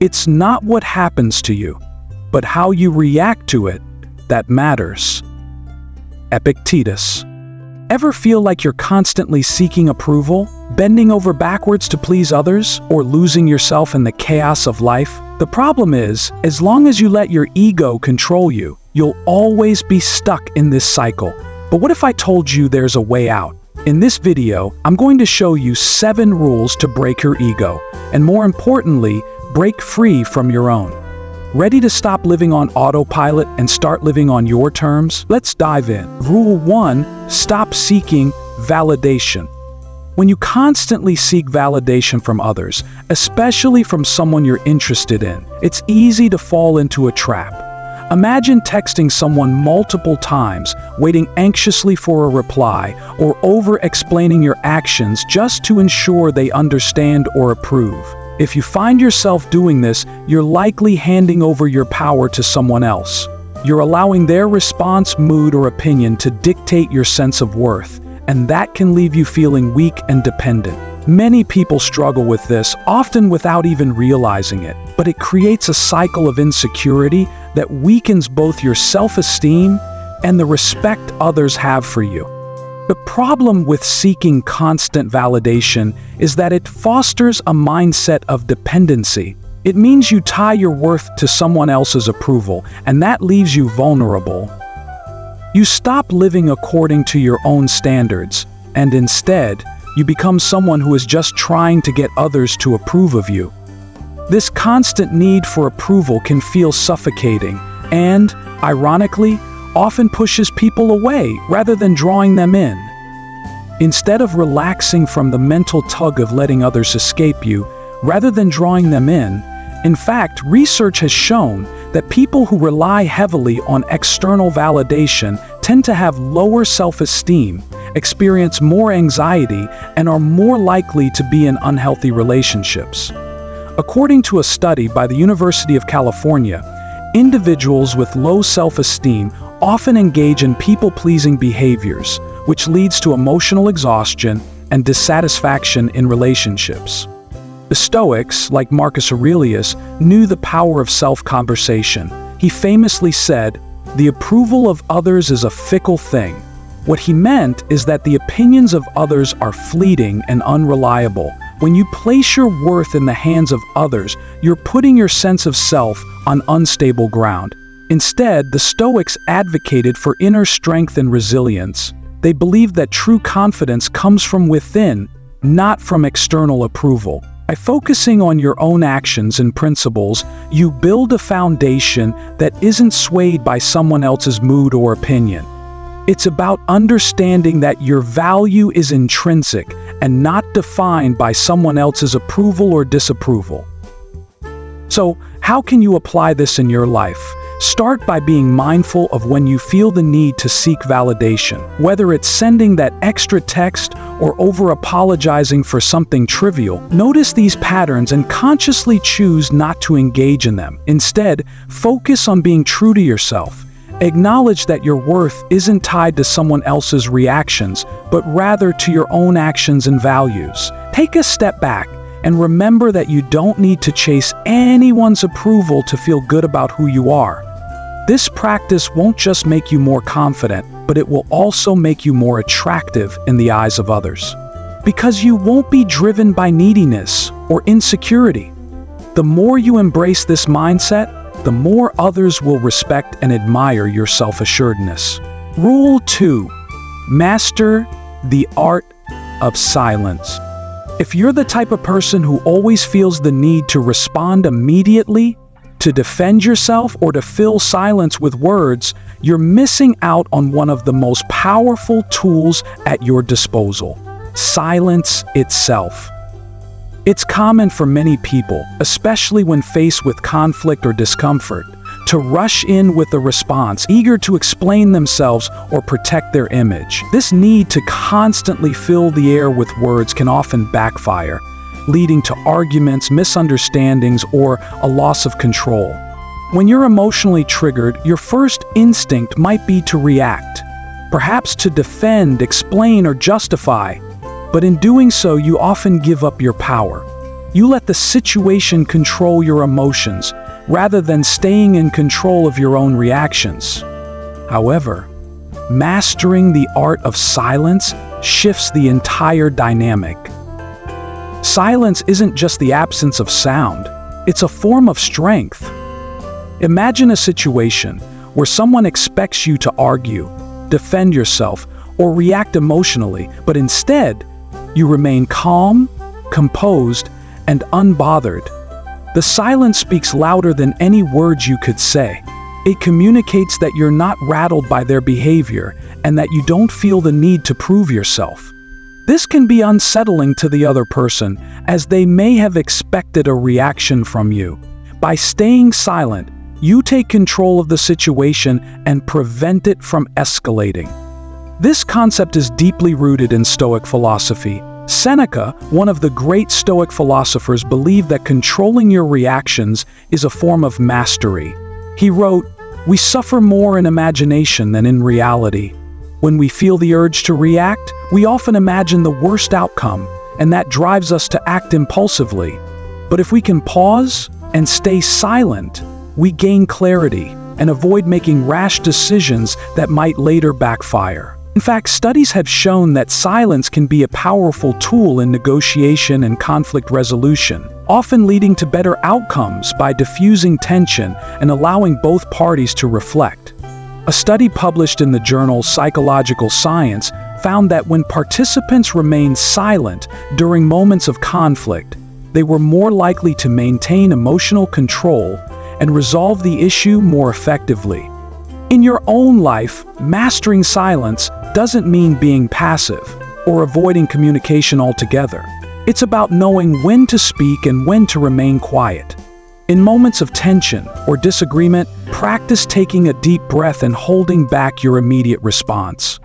It's not what happens to you, but how you react to it that matters. Epictetus. Ever feel like you're constantly seeking approval, bending over backwards to please others, or losing yourself in the chaos of life? The problem is, as long as you let your ego control you, you'll always be stuck in this cycle. But what if I told you there's a way out? In this video, I'm going to show you 7 rules to break your ego, and more importantly, break free from your own. Ready to stop living on autopilot and start living on your terms? Let's dive in. Rule 1, stop seeking validation. When you constantly seek validation from others, especially from someone you're interested in, it's easy to fall into a trap. Imagine texting someone multiple times, waiting anxiously for a reply, or over-explaining your actions just to ensure they understand or approve. If you find yourself doing this, you're likely handing over your power to someone else. You're allowing their response, mood, or opinion to dictate your sense of worth, and that can leave you feeling weak and dependent. Many people struggle with this, often without even realizing it, but it creates a cycle of insecurity that weakens both your self-esteem and the respect others have for you. The problem with seeking constant validation is that it fosters a mindset of dependency. It means you tie your worth to someone else's approval, and that leaves you vulnerable. You stop living according to your own standards, and instead, you become someone who is just trying to get others to approve of you. This constant need for approval can feel suffocating and, ironically, often pushes people away rather than drawing them in. Instead of relaxing from the mental tug of letting others escape you, rather than drawing them in fact, research has shown that people who rely heavily on external validation tend to have lower self-esteem, experience more anxiety, and are more likely to be in unhealthy relationships. According to a study by the University of California, individuals with low self-esteem often engage in people-pleasing behaviors, which leads to emotional exhaustion and dissatisfaction in relationships. The Stoics, like Marcus Aurelius, knew the power of self-conversation. He famously said, "The approval of others is a fickle thing." What he meant is that the opinions of others are fleeting and unreliable. When you place your worth in the hands of others, you're putting your sense of self on unstable ground. Instead, the Stoics advocated for inner strength and resilience. They believed that true confidence comes from within, not from external approval. By focusing on your own actions and principles, you build a foundation that isn't swayed by someone else's mood or opinion. It's about understanding that your value is intrinsic and not defined by someone else's approval or disapproval. So, how can you apply this in your life? Start by being mindful of when you feel the need to seek validation, whether it's sending that extra text or over-apologizing for something trivial. Notice these patterns and consciously choose not to engage in them. Instead, focus on being true to yourself. Acknowledge that your worth isn't tied to someone else's reactions, but rather to your own actions and values. Take a step back and remember that you don't need to chase anyone's approval to feel good about who you are. This practice won't just make you more confident, but it will also make you more attractive in the eyes of others. Because you won't be driven by neediness or insecurity. The more you embrace this mindset, the more others will respect and admire your self-assuredness. Rule 2. Master the art of silence. If you're the type of person who always feels the need to respond immediately, to defend yourself, or to fill silence with words, you're missing out on one of the most powerful tools at your disposal: silence itself. It's common for many people, especially when faced with conflict or discomfort, to rush in with a response, eager to explain themselves or protect their image. This need to constantly fill the air with words can often backfire, leading to arguments, misunderstandings, or a loss of control. When you're emotionally triggered, your first instinct might be to react, perhaps to defend, explain, or justify. But in doing so, you often give up your power. You let the situation control your emotions, rather than staying in control of your own reactions. However, mastering the art of silence shifts the entire dynamic. Silence isn't just the absence of sound, it's a form of strength. Imagine a situation where someone expects you to argue, defend yourself, or react emotionally, but instead, you remain calm, composed, and unbothered. The silence speaks louder than any words you could say. It communicates that you're not rattled by their behavior and that you don't feel the need to prove yourself. This can be unsettling to the other person, as they may have expected a reaction from you. By staying silent, you take control of the situation and prevent it from escalating. This concept is deeply rooted in Stoic philosophy. Seneca, one of the great Stoic philosophers, believed that controlling your reactions is a form of mastery. He wrote, "We suffer more in imagination than in reality. When we feel the urge to react, we often imagine the worst outcome, and that drives us to act impulsively. But if we can pause and stay silent, we gain clarity and avoid making rash decisions that might later backfire." In fact, studies have shown that silence can be a powerful tool in negotiation and conflict resolution, often leading to better outcomes by diffusing tension and allowing both parties to reflect. A study published in the journal Psychological Science found that when participants remained silent during moments of conflict, they were more likely to maintain emotional control and resolve the issue more effectively. In your own life, mastering silence doesn't mean being passive or avoiding communication altogether. It's about knowing when to speak and when to remain quiet. In moments of tension or disagreement, practice taking a deep breath and holding back your immediate response.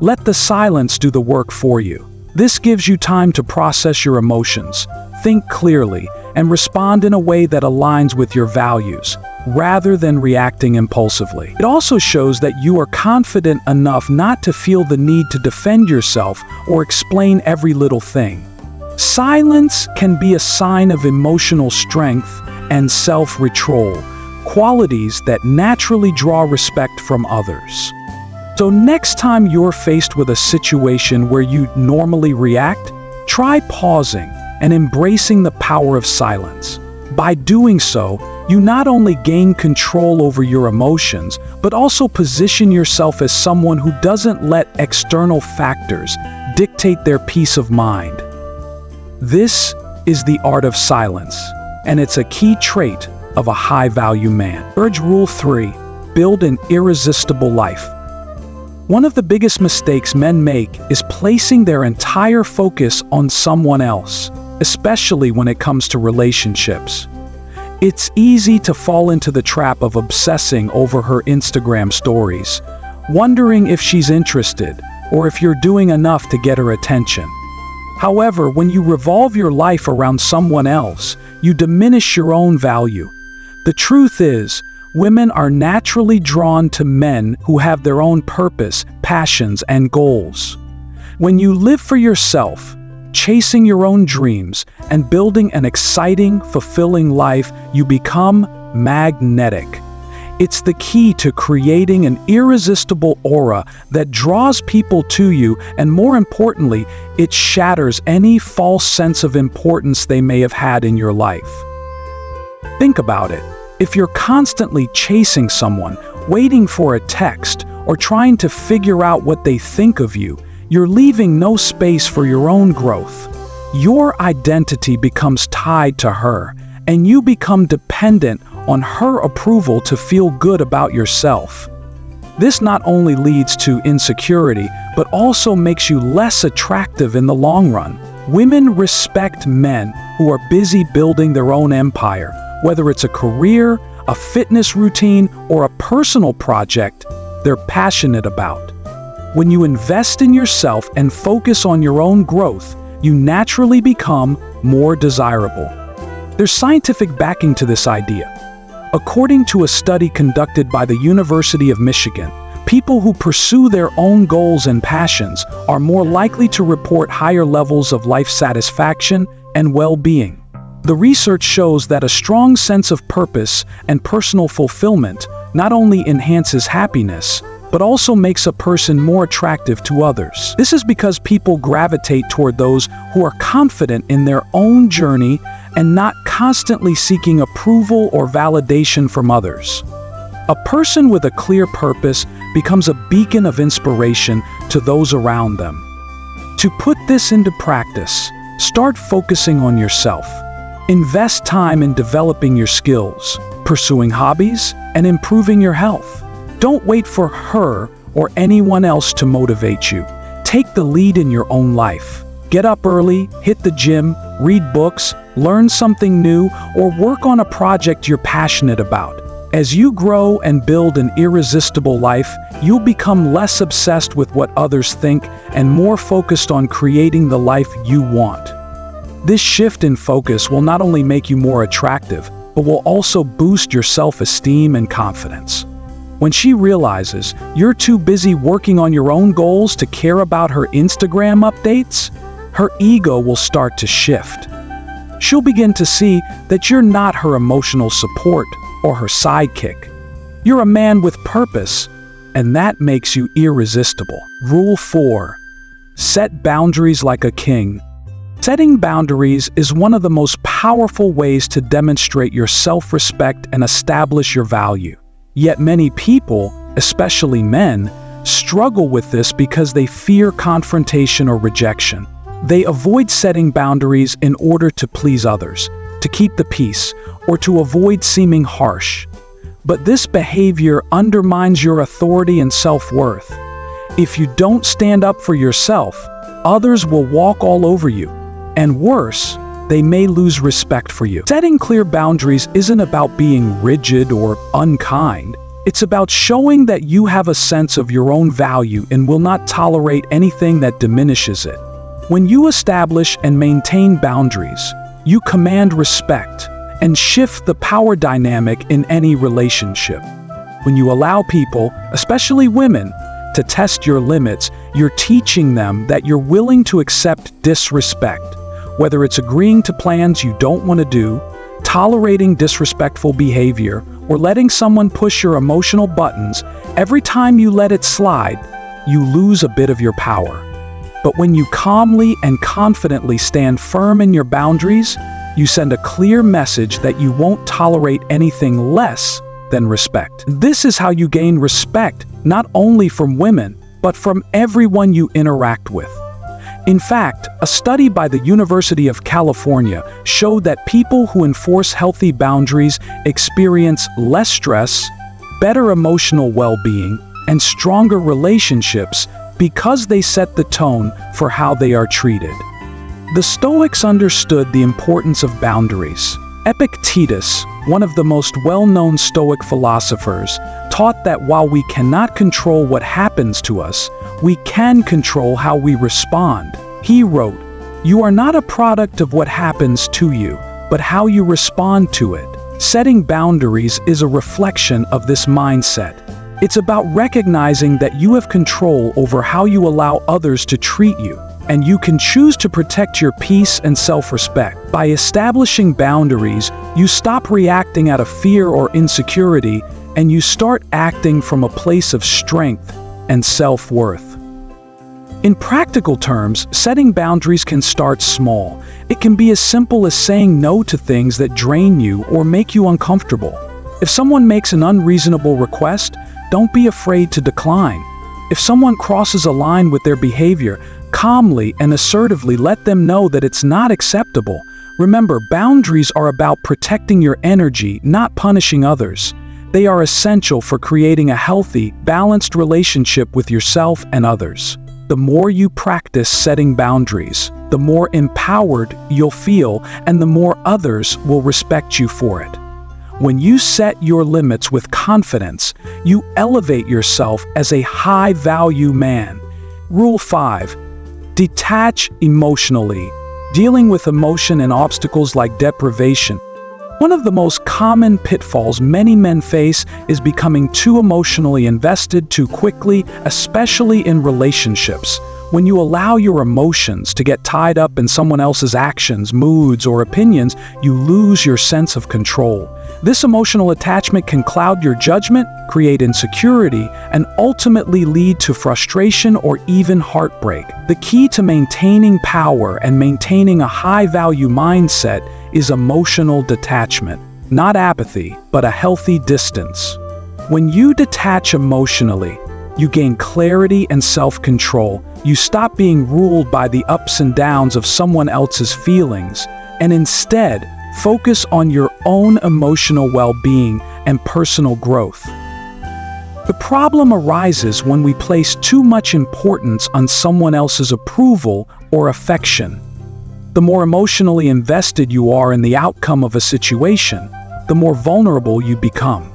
Let the silence do the work for you. This gives you time to process your emotions, think clearly, and respond in a way that aligns with your values, rather than reacting impulsively. It also shows that you are confident enough not to feel the need to defend yourself or explain every little thing. Silence can be a sign of emotional strength and self-control, qualities that naturally draw respect from others. So next time you're faced with a situation where you normally react, try pausing and embracing the power of silence. By doing so, you not only gain control over your emotions, but also position yourself as someone who doesn't let external factors dictate their peace of mind. This is the art of silence, and it's a key trait of a high-value man. Urge Rule 3: build an irresistible life. One of the biggest mistakes men make is placing their entire focus on someone else, especially when it comes to relationships. It's easy to fall into the trap of obsessing over her Instagram stories, wondering if she's interested or if you're doing enough to get her attention. However, when you revolve your life around someone else, you diminish your own value. The truth is, women are naturally drawn to men who have their own purpose, passions, and goals. When you live for yourself, chasing your own dreams, and building an exciting, fulfilling life, you become magnetic. It's the key to creating an irresistible aura that draws people to you, and more importantly, it shatters any false sense of importance they may have had in your life. Think about it. If you're constantly chasing someone, waiting for a text, or trying to figure out what they think of you, you're leaving no space for your own growth. Your identity becomes tied to her, and you become dependent on her approval to feel good about yourself. This not only leads to insecurity, but also makes you less attractive in the long run. Women respect men who are busy building their own empire, whether it's a career, a fitness routine, or a personal project they're passionate about. When you invest in yourself and focus on your own growth, you naturally become more desirable. There's scientific backing to this idea. According to a study conducted by the University of Michigan, people who pursue their own goals and passions are more likely to report higher levels of life satisfaction and well-being. The research shows that a strong sense of purpose and personal fulfillment not only enhances happiness, but also makes a person more attractive to others. This is because people gravitate toward those who are confident in their own journey and not constantly seeking approval or validation from others. A person with a clear purpose becomes a beacon of inspiration to those around them. To put this into practice, start focusing on yourself. Invest time in developing your skills, pursuing hobbies, and improving your health. Don't wait for her or anyone else to motivate you. Take the lead in your own life. Get up early, hit the gym, read books, learn something new, or work on a project you're passionate about. As you grow and build an irresistible life, you'll become less obsessed with what others think and more focused on creating the life you want. This shift in focus will not only make you more attractive, but will also boost your self-esteem and confidence. When she realizes you're too busy working on your own goals to care about her Instagram updates, her ego will start to shift. She'll begin to see that you're not her emotional support or her sidekick. You're a man with purpose, and that makes you irresistible. Rule 4. Set boundaries like a king. Setting boundaries is one of the most powerful ways to demonstrate your self-respect and establish your value. Yet many people, especially men, struggle with this because they fear confrontation or rejection. They avoid setting boundaries in order to please others, to keep the peace, or to avoid seeming harsh. But this behavior undermines your authority and self-worth. If you don't stand up for yourself, others will walk all over you. And worse, they may lose respect for you. Setting clear boundaries isn't about being rigid or unkind. It's about showing that you have a sense of your own value and will not tolerate anything that diminishes it. When you establish and maintain boundaries, you command respect and shift the power dynamic in any relationship. When you allow people, especially women, to test your limits, you're teaching them that you're willing to accept disrespect. Whether it's agreeing to plans you don't want to do, tolerating disrespectful behavior, or letting someone push your emotional buttons, every time you let it slide, you lose a bit of your power. But when you calmly and confidently stand firm in your boundaries, you send a clear message that you won't tolerate anything less than respect. This is how you gain respect, not only from women, but from everyone you interact with. In fact, a study by the University of California showed that people who enforce healthy boundaries experience less stress, better emotional well-being, and stronger relationships because they set the tone for how they are treated. The Stoics understood the importance of boundaries. Epictetus, one of the most well-known Stoic philosophers, taught that while we cannot control what happens to us, we can control how we respond. He wrote, "You are not a product of what happens to you, but how you respond to it." Setting boundaries is a reflection of this mindset. It's about recognizing that you have control over how you allow others to treat you, and you can choose to protect your peace and self-respect. By establishing boundaries, you stop reacting out of fear or insecurity, and you start acting from a place of strength and self-worth. In practical terms, setting boundaries can start small. It can be as simple as saying no to things that drain you or make you uncomfortable. If someone makes an unreasonable request, don't be afraid to decline. If someone crosses a line with their behavior, calmly and assertively let them know that it's not acceptable. Remember, boundaries are about protecting your energy, not punishing others. They are essential for creating a healthy, balanced relationship with yourself and others. The more you practice setting boundaries, the more empowered you'll feel and the more others will respect you for it. When you set your limits with confidence, you elevate yourself as a high-value man. Rule 5. Detach emotionally. Dealing with emotion and obstacles like deprivation. One of the most common pitfalls many men face is becoming too emotionally invested too quickly, especially in relationships. When you allow your emotions to get tied up in someone else's actions, moods, or opinions, you lose your sense of control. This emotional attachment can cloud your judgment, create insecurity, and ultimately lead to frustration or even heartbreak. The key to maintaining power and maintaining a high-value mindset is emotional detachment. Not apathy, but a healthy distance. When you detach emotionally, you gain clarity and self-control. You stop being ruled by the ups and downs of someone else's feelings, and instead, focus on your own emotional well-being and personal growth. The problem arises when we place too much importance on someone else's approval or affection. The more emotionally invested you are in the outcome of a situation, the more vulnerable you become.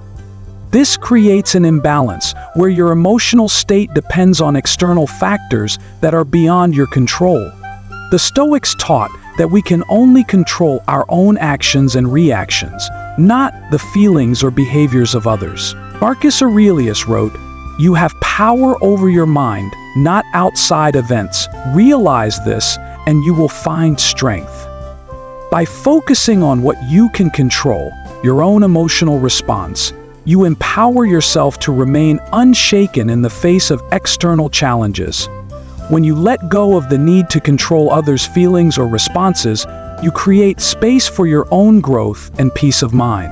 This creates an imbalance where your emotional state depends on external factors that are beyond your control. The Stoics taught that we can only control our own actions and reactions, not the feelings or behaviors of others. Marcus Aurelius wrote, "You have power over your mind, not outside events. Realize this, and you will find strength." By focusing on what you can control, your own emotional response, you empower yourself to remain unshaken in the face of external challenges. When you let go of the need to control others' feelings or responses, you create space for your own growth and peace of mind.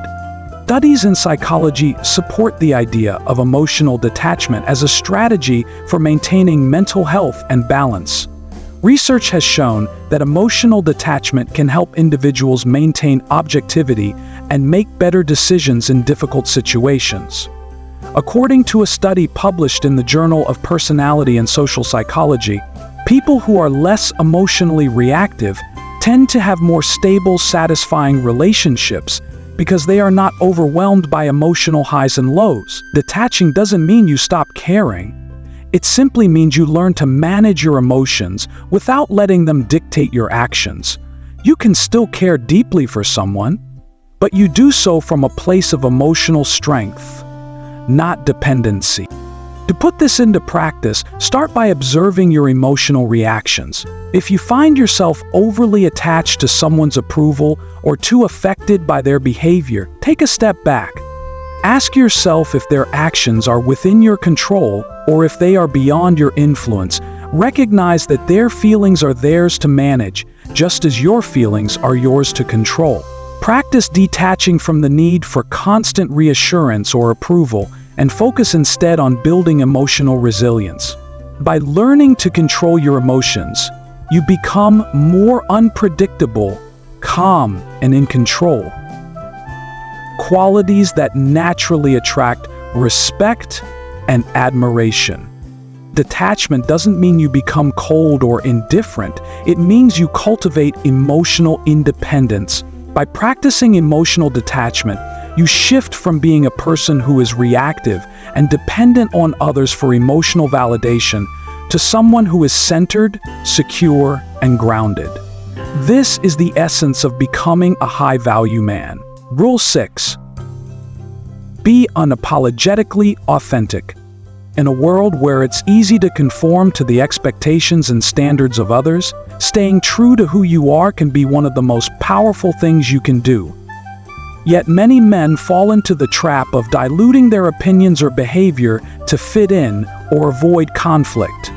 Studies in psychology support the idea of emotional detachment as a strategy for maintaining mental health and balance. Research has shown that emotional detachment can help individuals maintain objectivity and make better decisions in difficult situations. According to a study published in the Journal of Personality and Social Psychology, people who are less emotionally reactive tend to have more stable, satisfying relationships because they are not overwhelmed by emotional highs and lows. Detaching doesn't mean you stop caring. It simply means you learn to manage your emotions without letting them dictate your actions. You can still care deeply for someone, but you do so from a place of emotional strength, not dependency. To put this into practice, start by observing your emotional reactions. If you find yourself overly attached to someone's approval or too affected by their behavior, take a step back. Ask yourself if their actions are within your control or if they are beyond your influence. Recognize that their feelings are theirs to manage, just as your feelings are yours to control. Practice detaching from the need for constant reassurance or approval and focus instead on building emotional resilience. By learning to control your emotions, you become more unpredictable, calm, and in control. Qualities that naturally attract respect and admiration. Detachment doesn't mean you become cold or indifferent. It means you cultivate emotional independence. By practicing emotional detachment, you shift from being a person who is reactive and dependent on others for emotional validation to someone who is centered, secure, and grounded. This is the essence of becoming a high-value man. Rule 6. Be unapologetically authentic. In a world where it's easy to conform to the expectations and standards of others, staying true to who you are can be one of the most powerful things you can do. Yet many men fall into the trap of diluting their opinions or behavior to fit in or avoid conflict.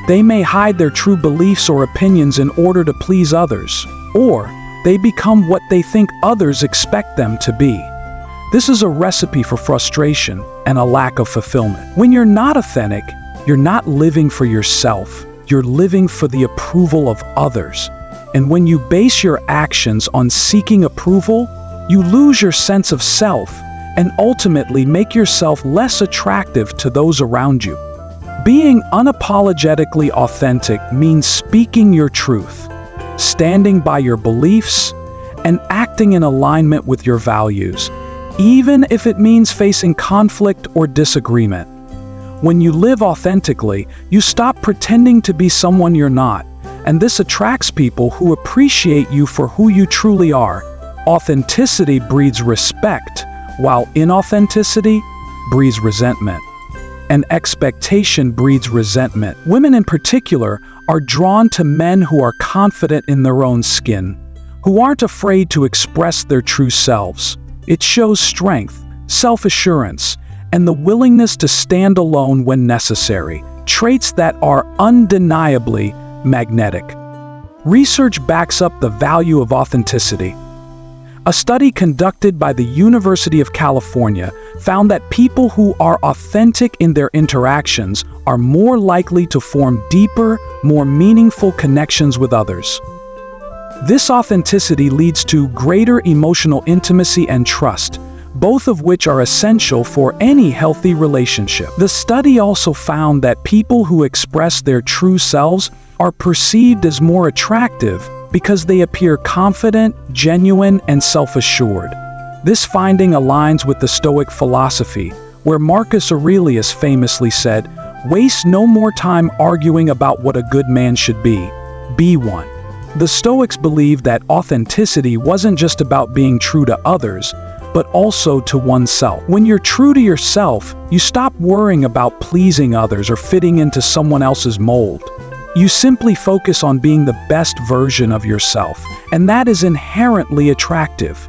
They may hide their true beliefs or opinions in order to please others, or they become what they think others expect them to be. This is a recipe for frustration and a lack of fulfillment. When you're not authentic, you're not living for yourself. You're living for the approval of others. And when you base your actions on seeking approval, you lose your sense of self and ultimately make yourself less attractive to those around you. Being unapologetically authentic means speaking your truth, standing by your beliefs, and acting in alignment with your values, even if it means facing conflict or disagreement. When you live authentically, you stop pretending to be someone you're not, and this attracts people who appreciate you for who you truly are. Authenticity breeds respect, while inauthenticity breeds resentment. and expectation breeds resentment. Women in particular are drawn to men who are confident in their own skin, who aren't afraid to express their true selves. It shows strength, self-assurance, and the willingness to stand alone when necessary, traits that are undeniably magnetic. Research backs up the value of authenticity. A study conducted by the University of California found that people who are authentic in their interactions are more likely to form deeper, more meaningful connections with others. This authenticity leads to greater emotional intimacy and trust, both of which are essential for any healthy relationship. The study also found that people who express their true selves are perceived as more attractive because they appear confident, genuine, and self-assured. This finding aligns with the Stoic philosophy, where Marcus Aurelius famously said, "Waste no more time arguing about what a good man should be one." The Stoics believed that authenticity wasn't just about being true to others, but also to oneself. When you're true to yourself, you stop worrying about pleasing others or fitting into someone else's mold. You simply focus on being the best version of yourself, and that is inherently attractive.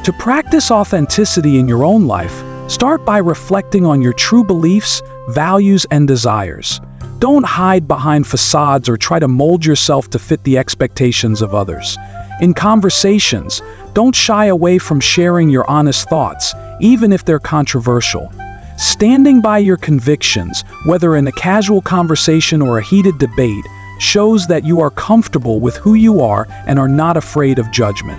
To practice authenticity in your own life, start by reflecting on your true beliefs, values, and desires. Don't hide behind facades or try to mold yourself to fit the expectations of others. In conversations, don't shy away from sharing your honest thoughts, even if they're controversial. Standing by your convictions, whether in a casual conversation or a heated debate, shows that you are comfortable with who you are and are not afraid of judgment.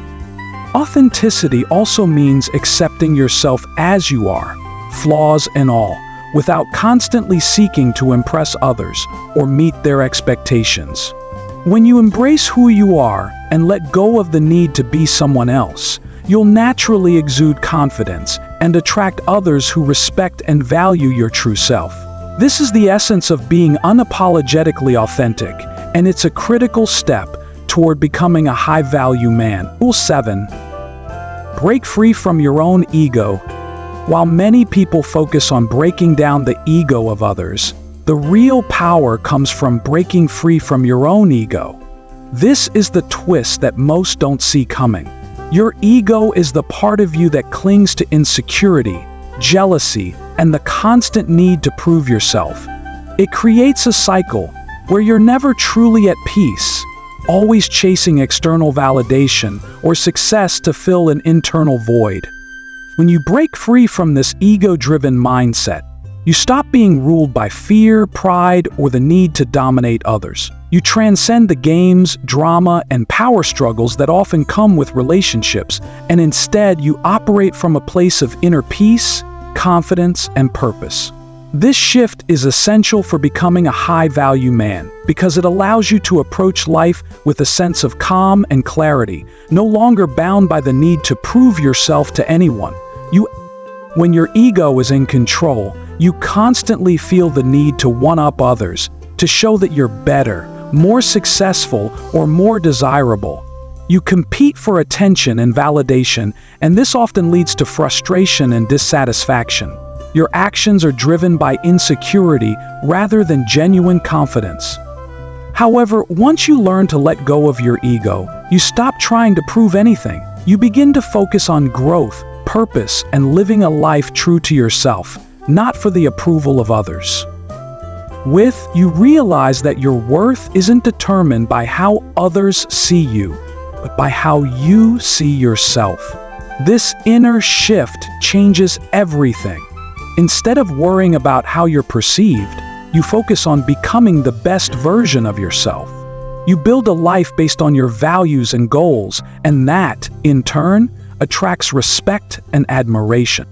Authenticity also means accepting yourself as you are, flaws and all, without constantly seeking to impress others or meet their expectations. When you embrace who you are and let go of the need to be someone else, you'll naturally exude confidence and attract others who respect and value your true self. This is the essence of being unapologetically authentic, and it's a critical step toward becoming a high-value man. Rule 7. Break free from your own ego. While many people focus on breaking down the ego of others, the real power comes from breaking free from your own ego. This is the twist that most don't see coming. Your ego is the part of you that clings to insecurity, jealousy, and the constant need to prove yourself. It creates a cycle where you're never truly at peace, always chasing external validation or success to fill an internal void. When you break free from this ego-driven mindset, you stop being ruled by fear, pride, or the need to dominate others. You transcend the games, drama, and power struggles that often come with relationships, and instead you operate from a place of inner peace, confidence, and purpose. This shift is essential for becoming a high-value man because it allows you to approach life with a sense of calm and clarity, no longer bound by the need to prove yourself to anyone. When your ego is in control, you constantly feel the need to one-up others, to show that you're better, more successful, or more desirable. You compete for attention and validation, and this often leads to frustration and dissatisfaction. Your actions are driven by insecurity rather than genuine confidence. However, once you learn to let go of your ego, you stop trying to prove anything. You begin to focus on growth, purpose, and living a life true to yourself, not for the approval of others. You realize that your worth isn't determined by how others see you, but by how you see yourself. This inner shift changes everything. Instead of worrying about how you're perceived, you focus on becoming the best version of yourself. You build a life based on your values and goals, and that, in turn, attracts respect and admiration.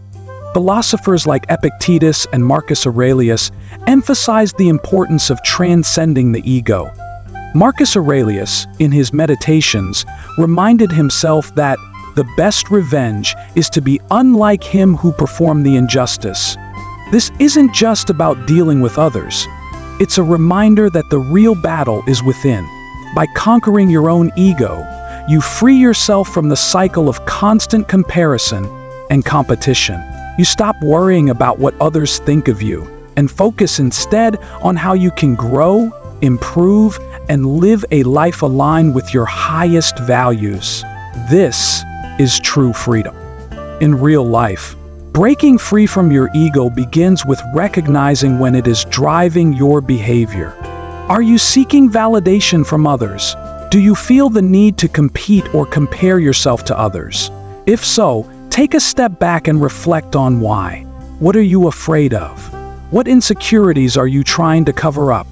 Philosophers like Epictetus and Marcus Aurelius emphasized the importance of transcending the ego. Marcus Aurelius, in his Meditations, reminded himself that the best revenge is to be unlike him who performed the injustice. This isn't just about dealing with others. It's a reminder that the real battle is within. By conquering your own ego, you free yourself from the cycle of constant comparison and competition. You stop worrying about what others think of you and focus instead on how you can grow, improve, and live a life aligned with your highest values. This is true freedom. In real life, breaking free from your ego begins with recognizing when it is driving your behavior. Are you seeking validation from others? Do you feel the need to compete or compare yourself to others? If so, take a step back and reflect on why. What are you afraid of? What insecurities are you trying to cover up?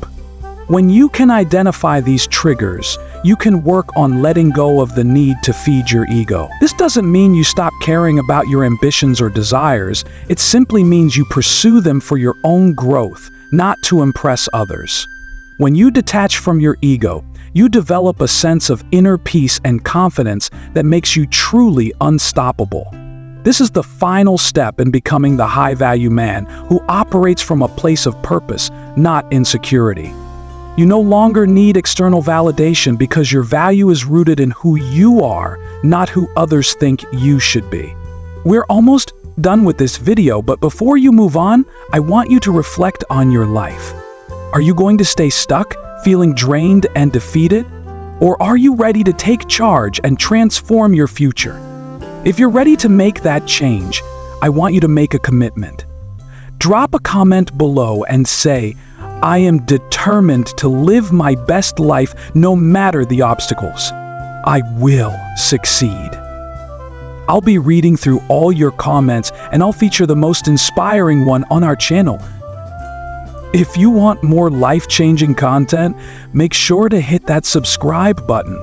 When you can identify these triggers, you can work on letting go of the need to feed your ego. This doesn't mean you stop caring about your ambitions or desires. It simply means you pursue them for your own growth, not to impress others. When you detach from your ego, you develop a sense of inner peace and confidence that makes you truly unstoppable. This is the final step in becoming the high-value man who operates from a place of purpose, not insecurity. You no longer need external validation because your value is rooted in who you are, not who others think you should be. We're almost done with this video, but before you move on, I want you to reflect on your life. Are you going to stay stuck, feeling drained and defeated? Or are you ready to take charge and transform your future? If you're ready to make that change, I want you to make a commitment. Drop a comment below and say, I am determined to live my best life no matter the obstacles. I will succeed. I'll be reading through all your comments and I'll feature the most inspiring one on our channel. If you want more life-changing content, make sure to hit that subscribe button.